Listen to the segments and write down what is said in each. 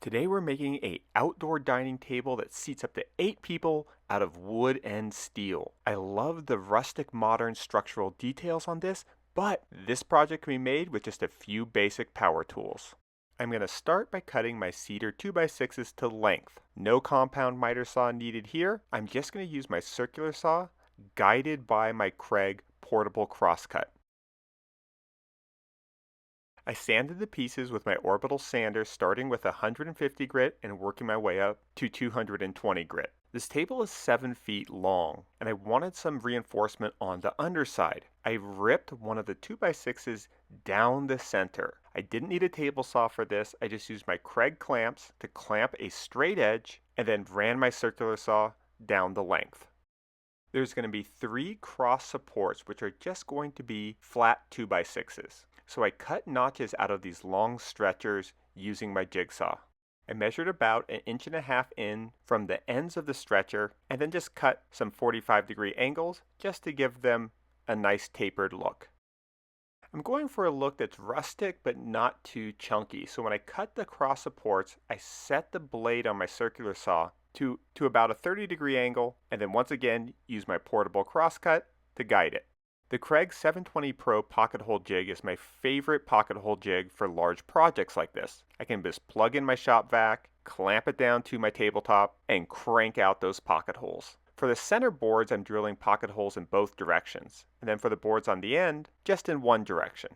Today we're making a outdoor dining table that seats up to 8 people out of wood and steel. I love the rustic modern structural details on this, but this project can be made with just a few basic power tools. I'm going to start by cutting my cedar 2x6s to length. No compound miter saw needed here. I'm just going to use my circular saw, guided by my Kreg portable crosscut. I sanded the pieces with my Orbital Sander, starting with 150 grit and working my way up to 220 grit. This table is 7 feet long, and I wanted some reinforcement on the underside. I ripped one of the 2x6s down the center. I didn't need a table saw for this. I just used my Kreg clamps to clamp a straight edge and then ran my circular saw down the length. There's going to be 3 cross supports, which are just going to be flat 2x6s. So I cut notches out of these long stretchers using my jigsaw. I measured about 1.5 inches in from the ends of the stretcher and then just cut some 45-degree angles just to give them a nice tapered look. I'm going for a look that's rustic but not too chunky, so when I cut the cross supports, I set the blade on my circular saw to about a 30-degree angle and then once again use my portable crosscut to guide it. The Kreg 720 Pro pocket hole jig is my favorite pocket hole jig for large projects like this. I can just plug in my shop vac, clamp it down to my tabletop, and crank out those pocket holes. For the center boards, I'm drilling pocket holes in both directions, and then for the boards on the end, just in one direction.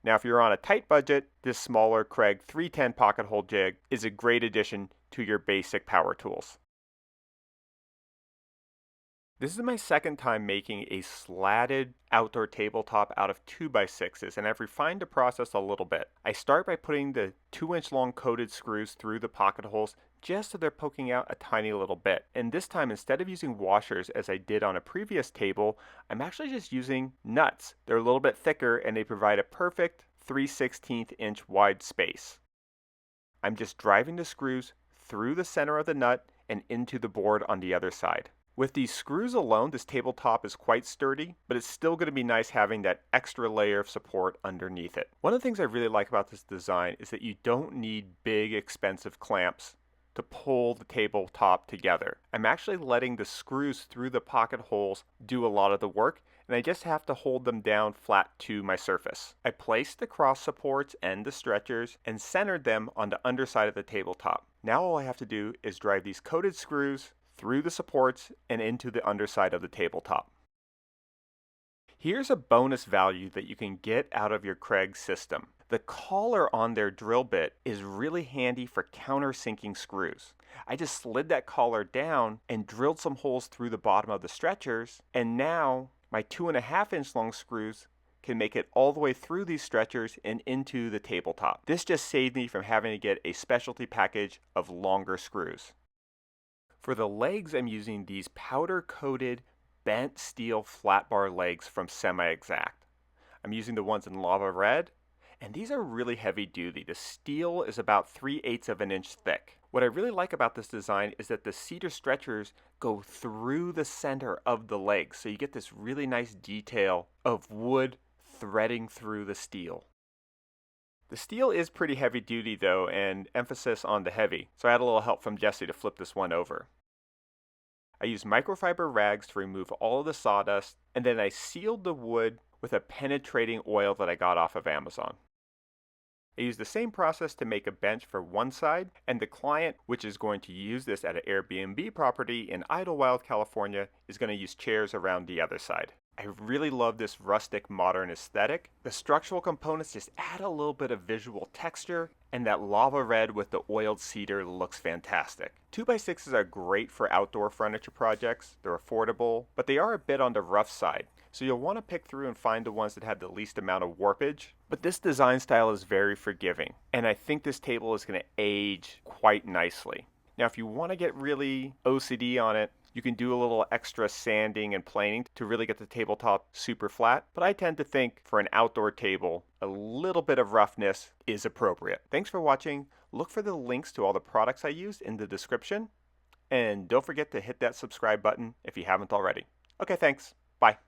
Now if you're on a tight budget, this smaller Kreg 310 pocket hole jig is a great addition to your basic power tools. This is my second time making a slatted outdoor tabletop out of 2x6s, and I've refined the process a little bit. I start by putting the 2-inch long coated screws through the pocket holes just so they're poking out a tiny little bit. And this time, instead of using washers as I did on a previous table, I'm actually just using nuts. They're a little bit thicker and they provide a perfect 3/16 inch wide space. I'm just driving the screws through the center of the nut and into the board on the other side. With these screws alone, this tabletop is quite sturdy, but it's still going to be nice having that extra layer of support underneath it. One of the things I really like about this design is that you don't need big, expensive clamps to pull the tabletop together. I'm actually letting the screws through the pocket holes do a lot of the work, and I just have to hold them down flat to my surface. I placed the cross supports and the stretchers and centered them on the underside of the tabletop. Now all I have to do is drive these coated screws through the supports and into the underside of the tabletop. Here's a bonus value that you can get out of your Kreg system. The collar on their drill bit is really handy for countersinking screws. I just slid that collar down and drilled some holes through the bottom of the stretchers, and now my 2.5-inch long screws can make it all the way through these stretchers and into the tabletop. This just saved me from having to get a specialty package of longer screws. For the legs, I'm using these powder-coated bent steel flat bar legs from Semi-Exact. I'm using the ones in lava red, and these are really heavy duty. The steel is about 3/8 of an inch thick. What I really like about this design is that the cedar stretchers go through the center of the legs, so you get this really nice detail of wood threading through the steel. The steel is pretty heavy duty though, and emphasis on the heavy, so I had a little help from Jesse to flip this one over. I used microfiber rags to remove all of the sawdust, and then I sealed the wood with a penetrating oil that I got off of Amazon. I used the same process to make a bench for one side, and the client, which is going to use this at an Airbnb property in Idlewild, California, is going to use chairs around the other side. I really love this rustic modern aesthetic. The structural components just add a little bit of visual texture, and that lava red with the oiled cedar looks fantastic. 2x6s are great for outdoor furniture projects. They're affordable, but they are a bit on the rough side. So you'll want to pick through and find the ones that have the least amount of warpage. But this design style is very forgiving, and I think this table is going to age quite nicely. Now if you want to get really OCD on it, you can do a little extra sanding and planing to really get the tabletop super flat, but I tend to think for an outdoor table, a little bit of roughness is appropriate. Thanks for watching. Look for the links to all the products I used in the description, and don't forget to hit that subscribe button if you haven't already. Okay, thanks. Bye.